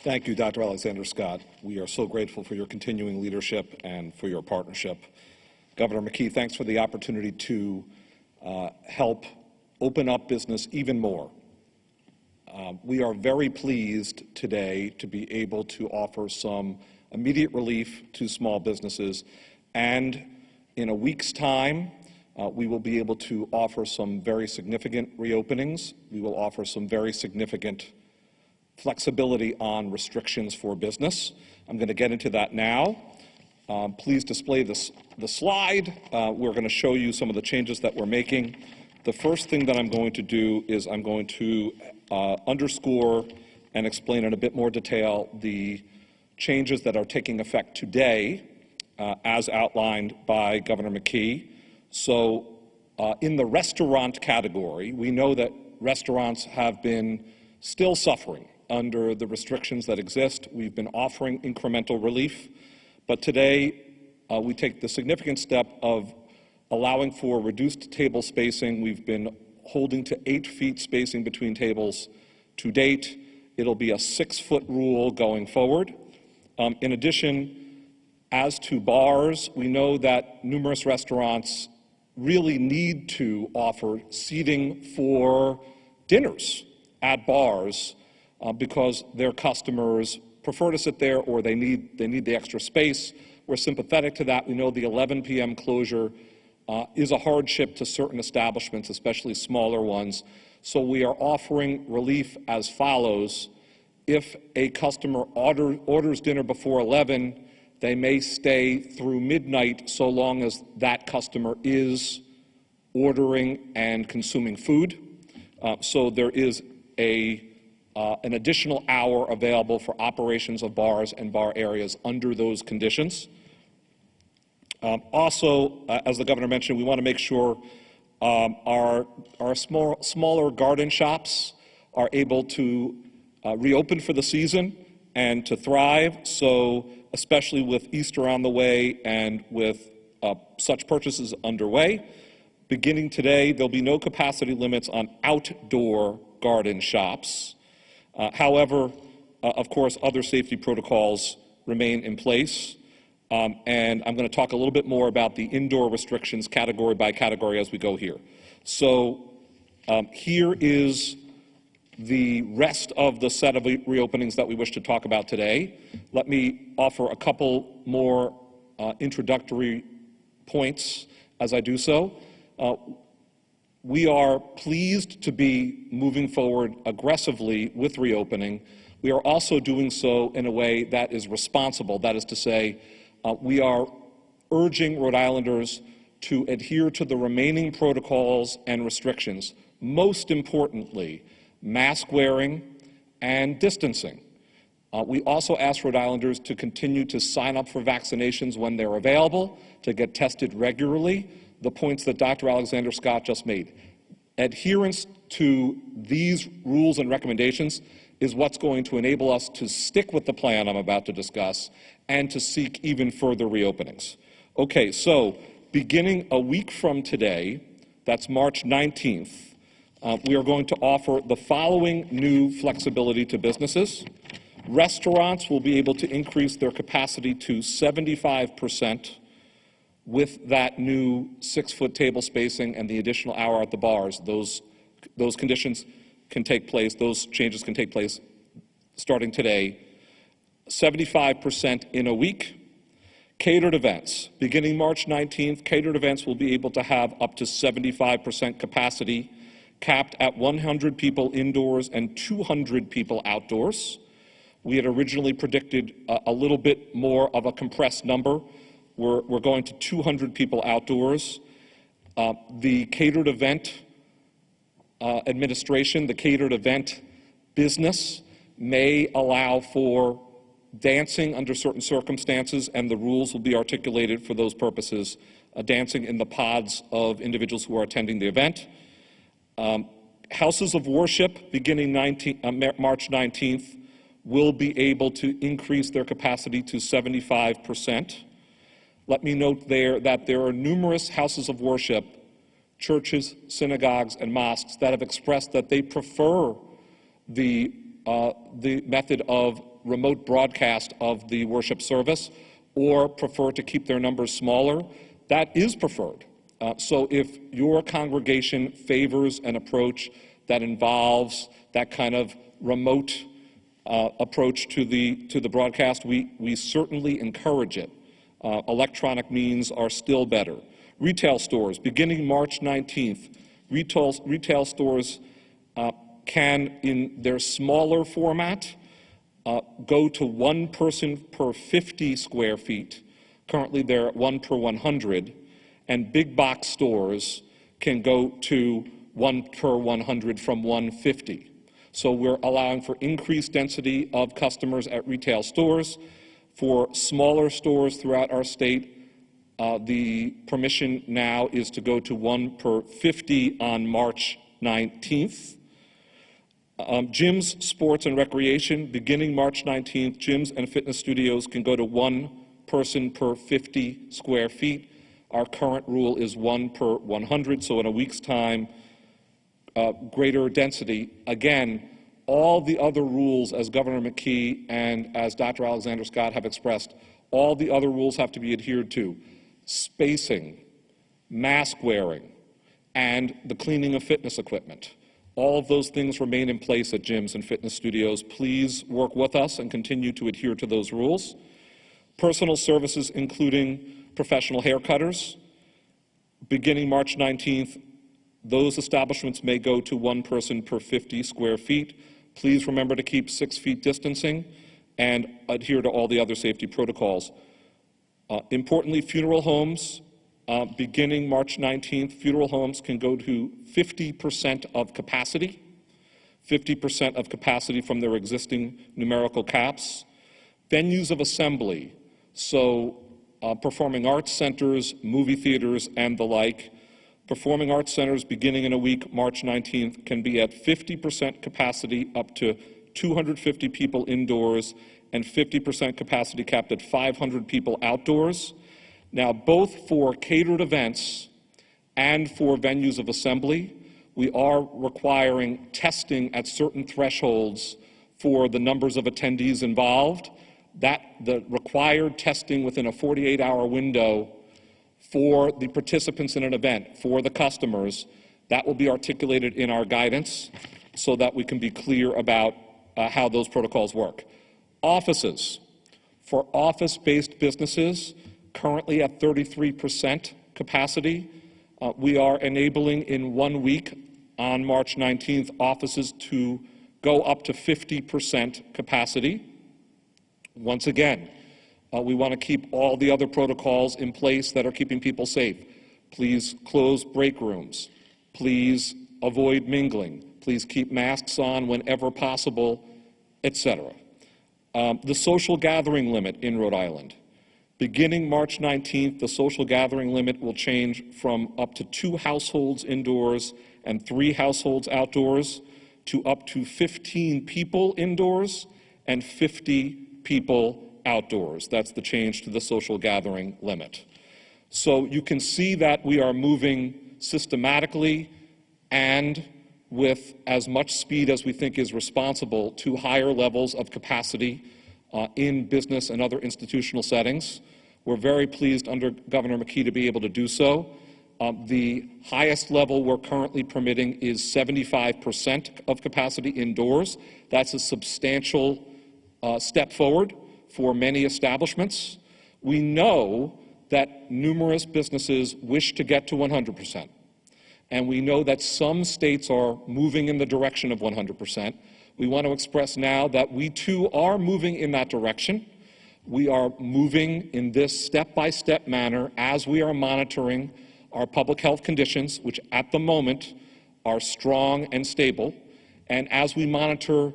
Thank you, Dr. Alexander Scott. We are so grateful for your continuing leadership and for your partnership. Governor McKee, thanks for the opportunity to help open up business even more. We are very pleased today to be able to offer some immediate relief to small businesses, and in a week's time, we will be able to offer some very significant reopenings. We will offer some very significant flexibility on restrictions for business. I'm going to get into that now. Please display the slide. We're going to show you some of the changes that we're making. The first thing that I'm going to do is I'm going to underscore and explain in a bit more detail the changes that are taking effect today, as outlined by Governor McKee. So in the restaurant category, we know that restaurants have been still suffering under the restrictions that exist. We've been offering incremental relief, but today we take the significant step of allowing for reduced table spacing. We've been holding to 8 feet spacing between tables to date. It'll be a 6-foot rule going forward. In addition, as to bars, we know that numerous restaurants really need to offer seating for dinners at bars because their customers prefer to sit there, or they need the extra space. We're sympathetic to that. We know the 11 p.m. closure is a hardship to certain establishments, especially smaller ones. So we are offering relief as follows. If a customer orders dinner before 11, they may stay through midnight so long as that customer is ordering and consuming food. So there is an additional hour available for operations of bars and bar areas under those conditions. Also, as the governor mentioned, we want to make sure our smaller garden shops are able to reopen for the season and to thrive. So especially with Easter on the way and with such purchases underway, beginning today, there'll be no capacity limits on outdoor garden shops. However, of course, other safety protocols remain in place. And I'm going to talk a little bit more about the indoor restrictions category by category as we go here. So here is the rest of the set of reopenings that we wish to talk about today. Let me offer a couple more introductory points as I do so. We are pleased to be moving forward aggressively with reopening. We are also doing so in a way that is responsible. That is to say, we are urging Rhode Islanders to adhere to the remaining protocols and restrictions, most importantly, mask wearing and distancing. We also ask Rhode Islanders to continue to sign up for vaccinations when they're available, to get tested regularly, the points that Dr. Alexander Scott just made. Adherence to these rules and recommendations is what's going to enable us to stick with the plan I'm about to discuss and to seek even further reopenings. Okay, so beginning a week from today, that's March 19th, we are going to offer the following new flexibility to businesses. Restaurants will be able to increase their capacity to 75% with that new 6-foot table spacing and the additional hour at the bars. Those conditions can take place, those changes can take place starting today. 75% in a week. Catered events. Beginning March 19th, catered events will be able to have up to 75% capacity, capped at 100 people indoors and 200 people outdoors. We had originally predicted a little bit more of a compressed number. We're going to 200 people outdoors. The catered event administration, the catered event business may allow for dancing under certain circumstances, and the rules will be articulated for those purposes, dancing in the pods of individuals who are attending the event. Houses of worship beginning March 19th will be able to increase their capacity to 75%. Let me note there that there are numerous houses of worship, churches, synagogues, and mosques that have expressed that they prefer the method of remote broadcast of the worship service or prefer to keep their numbers smaller, that is preferred. So if your congregation favors an approach that involves that kind of remote approach to the broadcast, we certainly encourage it. Electronic means are still better. Retail stores, beginning March 19th, retail stores can, in their smaller format, go to 1 person per 50 square feet. Currently, they're at 1 per 100. And big box stores can go to 1 per 100 from 150. So we're allowing for increased density of customers at retail stores. For smaller stores throughout our state, the permission now is to go to 1 per 50 on March 19th. Gyms, sports, and recreation, beginning March 19th, gyms and fitness studios can go to 1 person per 50 square feet. Our current rule is 1 per 100, so in a week's time, greater density. Again, all the other rules, as Governor McKee and as Dr. Alexander Scott have expressed, all the other rules have to be adhered to. Spacing, mask wearing, and the cleaning of fitness equipment. All of those things remain in place at gyms and fitness studios. Please work with us and continue to adhere to those rules. Personal services, including professional haircutters, beginning March 19th, those establishments may go to 1 person per 50 square feet. Please remember to keep 6 feet distancing and adhere to all the other safety protocols. Importantly, funeral homes, beginning March 19th, funeral homes can go to 50% of capacity, 50% of capacity from their existing numerical caps. Venues of assembly, so performing arts centers, movie theaters, and the like. Performing arts centers beginning in a week, March 19th, can be at 50% capacity up to 250 people indoors and 50% capacity capped at 500 people outdoors. Now, both for catered events and for venues of assembly, we are requiring testing at certain thresholds for the numbers of attendees involved. The required testing within a 48-hour window for the participants in an event, for the customers, that will be articulated in our guidance so that we can be clear about how those protocols work. Offices. For office-based businesses, currently at 33% capacity, we are enabling in 1 week on March 19th offices to go up to 50% capacity. Once again, we want to keep all the other protocols in place that are keeping people safe. Please close break rooms. Please avoid mingling. Please keep masks on whenever possible, etc. The social gathering limit in Rhode Island. Beginning March 19th, the social gathering limit will change from up to 2 households indoors and 3 households outdoors to up to 15 people indoors and 50 people outdoors. That's the change to the social gathering limit. So you can see that we are moving systematically and with as much speed as we think is responsible to higher levels of capacity in business and other institutional settings. We're very pleased under Governor McKee to be able to do so. The highest level we're currently permitting is 75% of capacity indoors. That's a substantial step forward for many establishments. We know that numerous businesses wish to get to 100%. And we know that some states are moving in the direction of 100%. We want to express now that we too are moving in that direction. We are moving in this step-by-step manner as we are monitoring our public health conditions, which at the moment are strong and stable, and as we monitor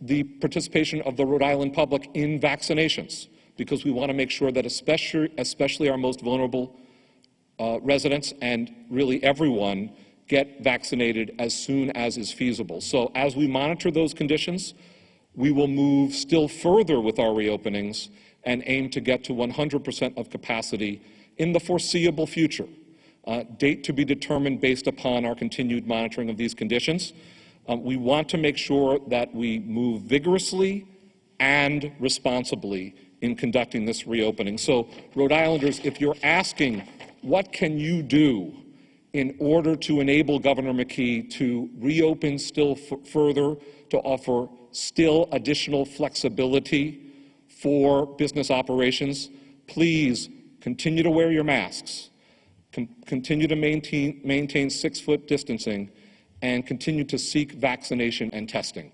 the participation of the Rhode Island public in vaccinations, because we want to make sure that especially our most vulnerable residents and really everyone get vaccinated as soon as is feasible. So as we monitor those conditions, we will move still further with our reopenings and aim to get to 100% of capacity in the foreseeable future. Date to be determined based upon our continued monitoring of these conditions. We want to make sure that we move vigorously and responsibly in conducting this reopening. So, Rhode Islanders, if you're asking what can you do in order to enable Governor McKee to reopen still further, to offer still additional flexibility for business operations, please continue to wear your masks, continue to maintain 6-foot distancing, and continue to seek vaccination and testing.